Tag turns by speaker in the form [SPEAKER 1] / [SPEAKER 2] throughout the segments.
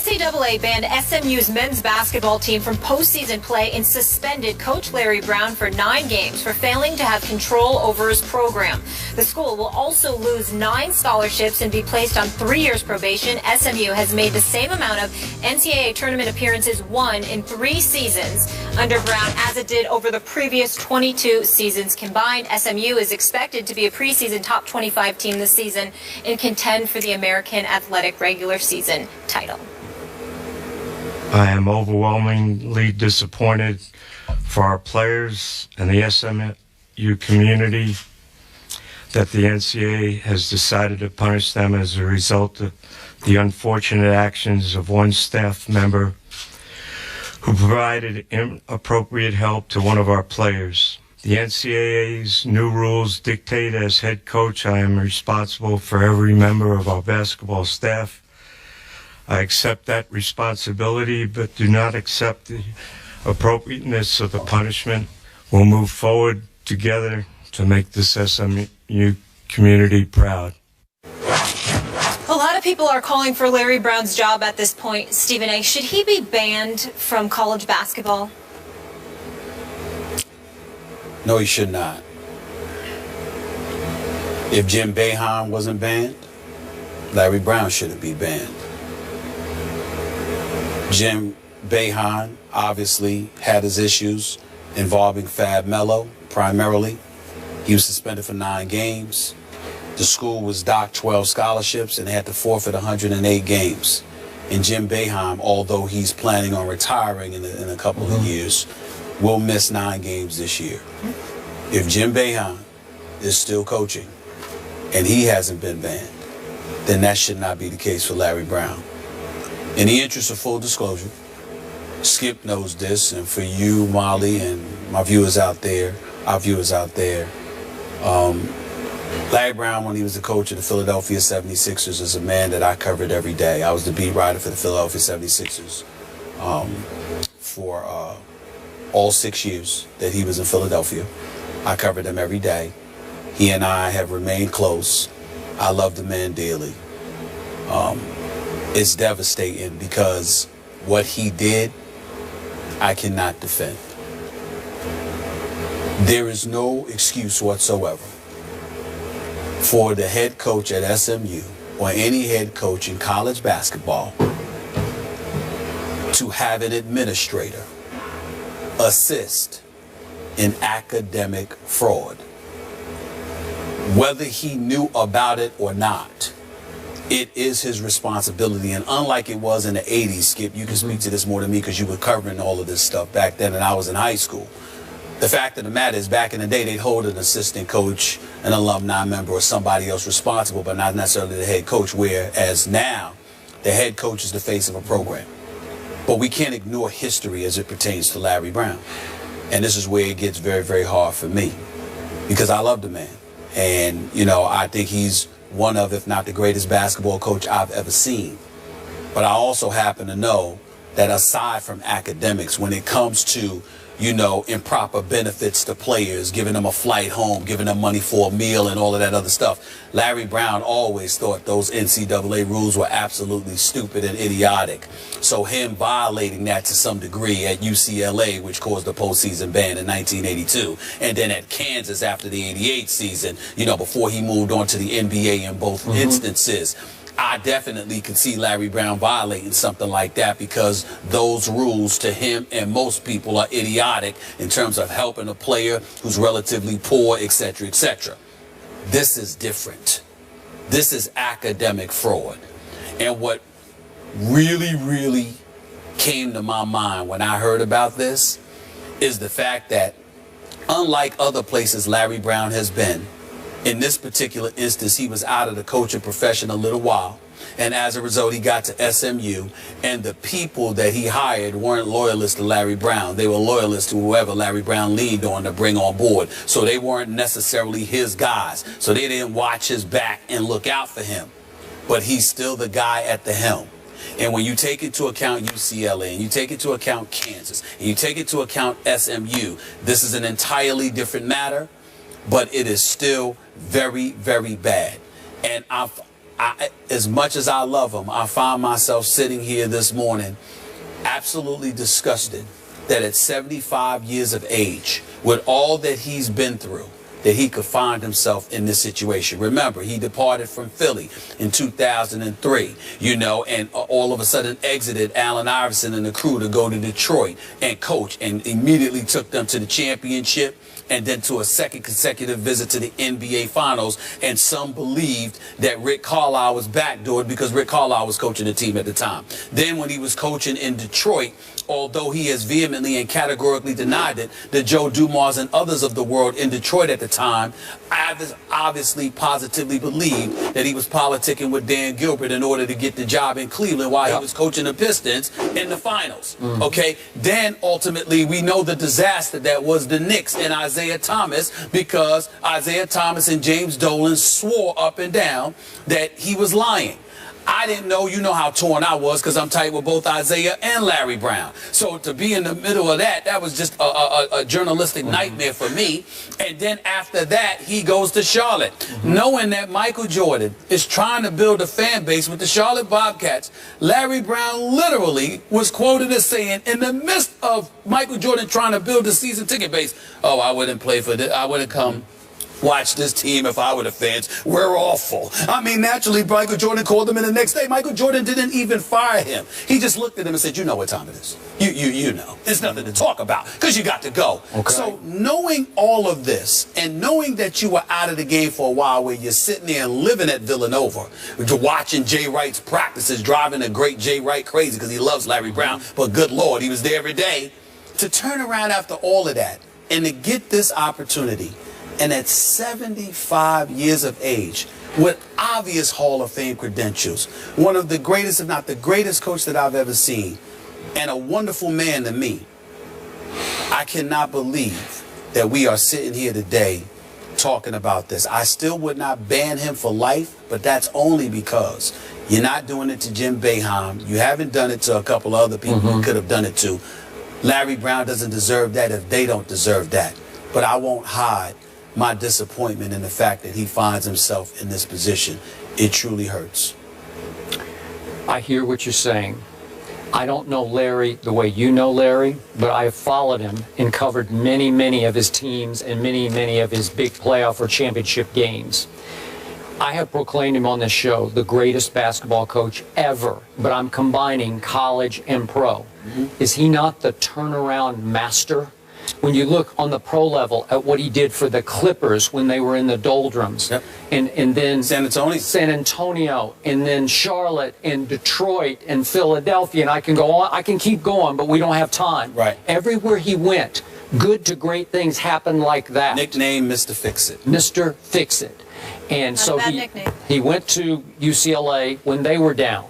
[SPEAKER 1] NCAA banned SMU's men's basketball team from postseason play and suspended Coach Larry Brown for 9 games for failing to have control over his program. The school will also lose 9 scholarships and be placed on 3 years probation. SMU has made the same amount of NCAA tournament appearances won in 3 seasons under Brown as it did over the previous 22 seasons combined. SMU is expected to be a preseason top 25 team this season and contend for the American Athletic regular season title.
[SPEAKER 2] I am overwhelmingly disappointed for our players and the SMU community that the NCAA has decided to punish them as a result of the unfortunate actions of one staff member who provided inappropriate help to one of our players. The NCAA's new rules dictate as head coach I am responsible for every member of our basketball staff. I accept that responsibility, but do not accept the appropriateness of the punishment. We'll move forward together to make this SMU community proud.
[SPEAKER 1] A lot of people are calling for Larry Brown's job at this point. Stephen A., should he be banned from college basketball?
[SPEAKER 3] No, he should not. If Jim Boeheim wasn't banned, Larry Brown shouldn't be banned. Jim Boeheim obviously had his issues involving Fab Melo primarily. He was suspended for 9 games. The school was docked 12 scholarships and had to forfeit 108 games. And Jim Boeheim, although he's planning on retiring in a couple of years, will miss 9 games this year. If Jim Boeheim is still coaching and he hasn't been banned, then that should not be the case for Larry Brown. In the interest of full disclosure, Skip knows this, and for you, Molly, and my viewers out there, our viewers out there, Larry Brown, when he was the coach of the Philadelphia 76ers, is a man that I covered every day. I was the beat writer for the Philadelphia 76ers for all 6 years that he was in Philadelphia. I covered him every day. He and I have remained close. I love the man dearly. It's devastating because what he did, I cannot defend. There is no excuse whatsoever for the head coach at SMU or any head coach in college basketball to have an administrator assist in academic fraud. Whether he knew about it or not, it is his responsibility. And unlike it was in the 80s, Skip, you can speak to this more than me because you were covering all of this stuff back then and I was in high school. The fact of the matter is, back in the day, they'd hold an assistant coach, an alumni member, or somebody else responsible, but not necessarily the head coach, whereas now the head coach is the face of a program. But we can't ignore history as it pertains to Larry Brown. And this is where it gets very, very hard for me because I love the man. And, you know, I think he's one of, if not the greatest basketball coach I've ever seen. But I also happen to know that aside from academics, when it comes to, you know, improper benefits to players, giving them a flight home, giving them money for a meal and all of that other stuff, Larry Brown always thought those NCAA rules were absolutely stupid and idiotic. So him violating that to some degree at UCLA, which caused the postseason ban in 1982, and then at Kansas after the '88 season, you know, before he moved on to the NBA in both instances, I definitely can see Larry Brown violating something like that because those rules to him and most people are idiotic in terms of helping a player who's relatively poor, etc., etc. This is different. This is academic fraud. And what really, really came to my mind when I heard about this is the fact that unlike other places Larry Brown has been, in this particular instance, he was out of the coaching profession a little while. And as a result, he got to SMU. And the people that he hired weren't loyalists to Larry Brown. They were loyalists to whoever Larry Brown leaned on to bring on board. So they weren't necessarily his guys. So they didn't watch his back and look out for him. But he's still the guy at the helm. And when you take into account UCLA, and you take into account Kansas, and you take into account SMU, this is an entirely different matter. But it is still very, very bad. And as much as I love him, I find myself sitting here this morning absolutely disgusted that at 75 years of age, with all that he's been through, that he could find himself in this situation. Remember, he departed from Philly in 2003, you know, and all of a sudden exited Allen Iverson and the crew to go to Detroit and coach, and immediately took them to the championship and then to a second consecutive visit to the NBA Finals. And some believed that Rick Carlisle was backdoored because Rick Carlisle was coaching the team at the time. Then when he was coaching in Detroit, although he has vehemently and categorically denied it, the Joe Dumars and others of the world in Detroit at the time obviously positively believed that he was politicking with Dan Gilbert in order to get the job in Cleveland while he was coaching the Pistons in the finals. Okay, then ultimately we know the disaster that was the Knicks and Isaiah Thomas, because Isaiah Thomas and James Dolan swore up and down that he was lying. I didn't know, you know how torn I was because I'm tight with both Isaiah and Larry Brown. So to be in the middle of that, that was just a journalistic nightmare for me. And then after that, he goes to Charlotte, knowing that Michael Jordan is trying to build a fan base with the Charlotte Bobcats. Larry Brown literally was quoted as saying, in the midst of Michael Jordan trying to build a season ticket base, oh, I wouldn't play for this, I wouldn't come watch this team if I were the fans. We're awful. I mean, naturally, Michael Jordan called him in the next day. Michael Jordan didn't even fire him. He just looked at him and said, you know what time it is. You know. There's nothing to talk about because you got to go. Okay. So knowing all of this and knowing that you were out of the game for a while, where you're sitting there and living at Villanova, watching Jay Wright's practices, driving a great Jay Wright crazy because he loves Larry Brown, but good Lord, he was there every day, to turn around after all of that and to get this opportunity. And at 75 years of age, with obvious Hall of Fame credentials, one of the greatest, if not the greatest coach that I've ever seen, and a wonderful man to me, I cannot believe that we are sitting here today talking about this. I still would not ban him for life, but that's only because you're not doing it to Jim Boeheim. You haven't done it to a couple of other people who could have done it to. Larry Brown doesn't deserve that if they don't deserve that. But I won't hide my disappointment in the fact that he finds himself in this position. It truly hurts.
[SPEAKER 4] I hear what you're saying. I don't know Larry the way you know Larry, but I have followed him and covered many, many of his teams and many, many of his big playoff or championship games. I have proclaimed him on this show the greatest basketball coach ever, but I'm combining college and pro. Is he not the turnaround master? When you look on the pro level at what he did for the Clippers when they were in the doldrums, and then San Antonio, and then Charlotte, and Detroit, and Philadelphia, and I can go on, I can keep going, but we don't have time. Right. Everywhere he went, good to great things happened like that.
[SPEAKER 3] Nickname Mr. Fix-It.
[SPEAKER 4] Mr. Fix-It. And so he went to UCLA when they were down.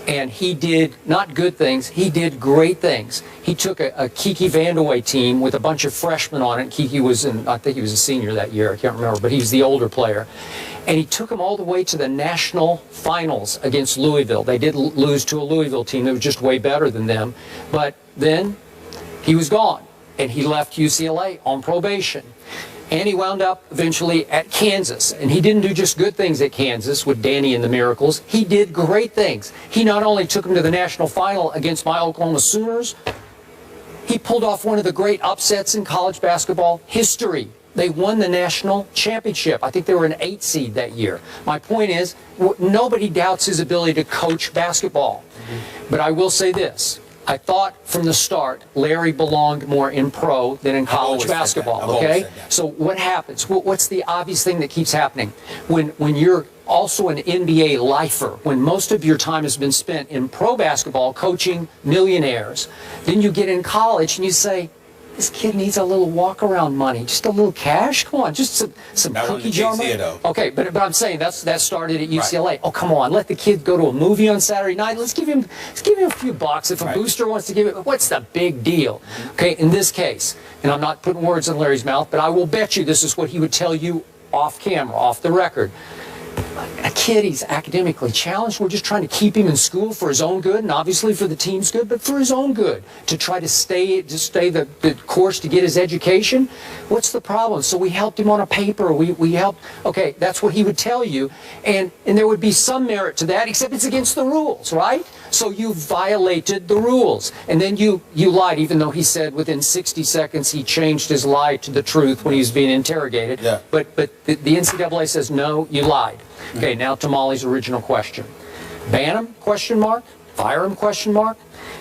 [SPEAKER 4] And he did not good things, he did great things. He took a Kiki Vandeweghe team with a bunch of freshmen on it. Kiki was I think he was a senior that year, I can't remember, but he was the older player. And he took them all the way to the national finals against Louisville. They did lose to a Louisville team that was just way better than them. But then he was gone, and he left UCLA on probation. And he wound up eventually at Kansas. And he didn't do just good things at Kansas with Danny and the Miracles. He did great things. He not only took them to the national final against my Oklahoma Sooners, he pulled off one of the great upsets in college basketball history. They won the national championship. I think they were an 8 seed that year. My point is, nobody doubts his ability to coach basketball. But I will say this. I thought from the start Larry belonged more in pro than in college basketball, okay? So what happens? What's the obvious thing that keeps happening? When you're also an NBA lifer, when most of your time has been spent in pro basketball coaching millionaires, then you get in college and you say, this kid needs a little walk-around money, just a little cash. Come on, just some cookie jar money. Okay, but I'm saying that started at UCLA. Right. Oh, come on, let the kid go to a movie on Saturday night. Let's give him a few bucks. If a booster wants to give it, what's the big deal? Okay, in this case, and I'm not putting words in Larry's mouth, but I will bet you this is what he would tell you off camera, off the record. a kid, he's academically challenged. We're just trying to keep him in school for his own good, and obviously for the team's good, but for his own good, to try to stay the course to get his education. What's the problem? So we helped him on a paper. We helped. Okay, that's what he would tell you, and there would be some merit to that, except it's against the rules, right? So you violated the rules, and then you lied, even though he said within 60 seconds he changed his lie to the truth when he was being interrogated.
[SPEAKER 3] Yeah.
[SPEAKER 4] But the NCAA says, no, you lied. Okay, now to Molly's original question. Ban him, question mark? Fire him, question mark?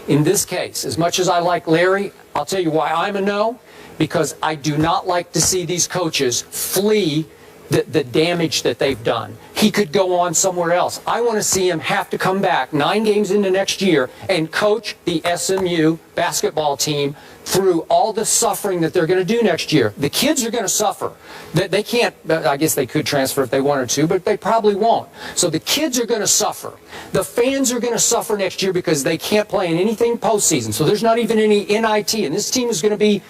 [SPEAKER 4] In this case, as much as I like Larry, I'll tell you why I'm a no, because I do not like to see these coaches flee the damage that they've done. He could go on somewhere else. I want to see him have to come back 9 games into next year and coach the SMU basketball team through all the suffering that they're going to do next year. The kids are going to suffer. They can't, I guess they could transfer if they wanted to, but they probably won't. So the kids are going to suffer. The fans are going to suffer next year because they can't play in anything postseason. So there's not even any NIT, and this team is going to be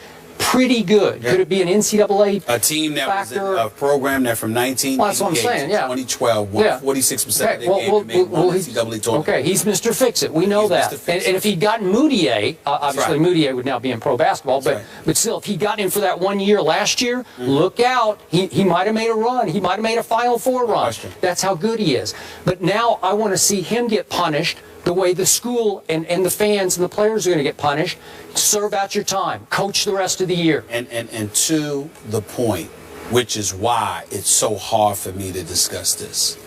[SPEAKER 4] pretty good. Yeah. Could it be an NCAA
[SPEAKER 3] a team that
[SPEAKER 4] factor?
[SPEAKER 3] Was a program that from 1988
[SPEAKER 4] that's what I'm saying, yeah.
[SPEAKER 3] 2012 won 46% of their game to make one NCAA tournament.
[SPEAKER 4] Okay, he's Mr. Fix-It. We know that. And if he'd gotten Moutier, obviously Moutier would now be in pro basketball, but still, if he'd gotten him for that 1 year last year, look out. He might have made a run. He might have made a Final Four run. That's how good he is. But now I want to see him get punished the way the school and the fans and the players are going to get punished. Serve out your time. Coach the rest of the year.
[SPEAKER 3] And to the point, which is why it's so hard for me to discuss this.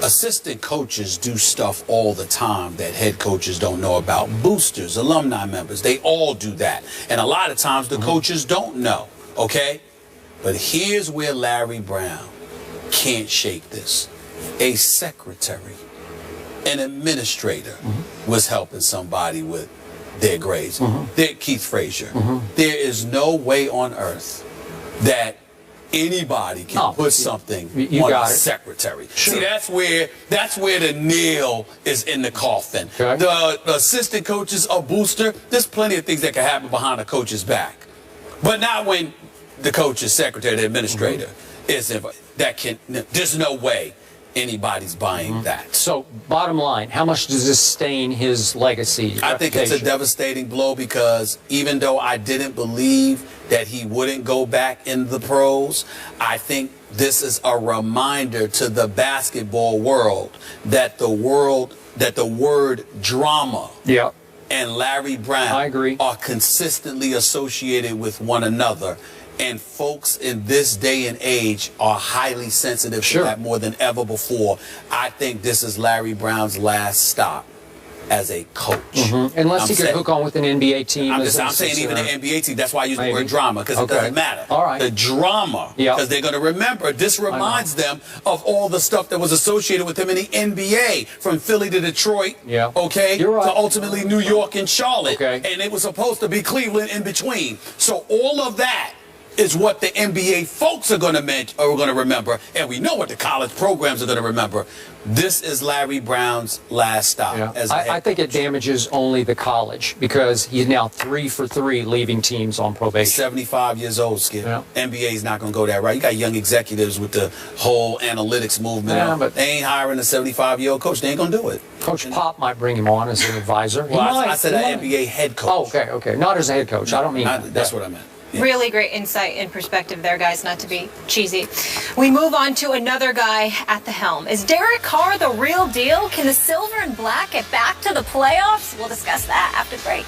[SPEAKER 3] Assistant coaches do stuff all the time that head coaches don't know about. Boosters, alumni members, they all do that. And a lot of times the coaches don't know, okay? But here's where Larry Brown can't shake this. A secretary, an administrator was helping somebody with their grades. Keith Frazier. There is no way on earth that anybody can put something on a secretary.
[SPEAKER 4] Sure.
[SPEAKER 3] See, that's where the nail is in the coffin.
[SPEAKER 4] Okay.
[SPEAKER 3] The assistant coaches, a booster, there's plenty of things that can happen behind a coach's back. But not when the coach's secretary, the administrator, is there's no way anybody's buying that.
[SPEAKER 4] So, bottom line, how much does this stain his legacy?
[SPEAKER 3] I think it's a devastating blow because even though I didn't believe that he wouldn't go back in the pros, I think this is a reminder to the basketball world that the word drama and Larry Brown are consistently associated with one another. And folks in this day and age are highly sensitive to that more than ever before. I think this is Larry Brown's last stop as a coach.
[SPEAKER 4] Unless he could hook on with an NBA team.
[SPEAKER 3] I'm saying even an NBA team. That's why I use the word drama, because it doesn't matter.
[SPEAKER 4] All right.
[SPEAKER 3] The drama, because they're going to remember. This reminds them of all the stuff that was associated with him in the NBA, from Philly to Detroit, to ultimately New York and Charlotte. And it was supposed to be Cleveland in between. So all of that is what the NBA folks are going to remember, and we know what the college programs are going to remember. This is Larry Brown's last stop.
[SPEAKER 4] I think it damages only the college because he's now 3 for 3 leaving teams on probation.
[SPEAKER 3] 75 years old, Skip. NBA is not going to go that right. You got young executives with the whole analytics movement. But they ain't hiring a 75-year-old coach. They ain't going to do it.
[SPEAKER 4] Coach Pop might bring him on as an advisor.
[SPEAKER 3] I said an NBA head coach.
[SPEAKER 4] Oh, okay. Not as a head coach. I don't mean
[SPEAKER 3] that's what I meant.
[SPEAKER 1] Really great insight and perspective there, guys, not to be cheesy. We move on to another guy at the helm. Is Derek Carr the real deal? Can the silver and black get back to the playoffs? We'll discuss that after break.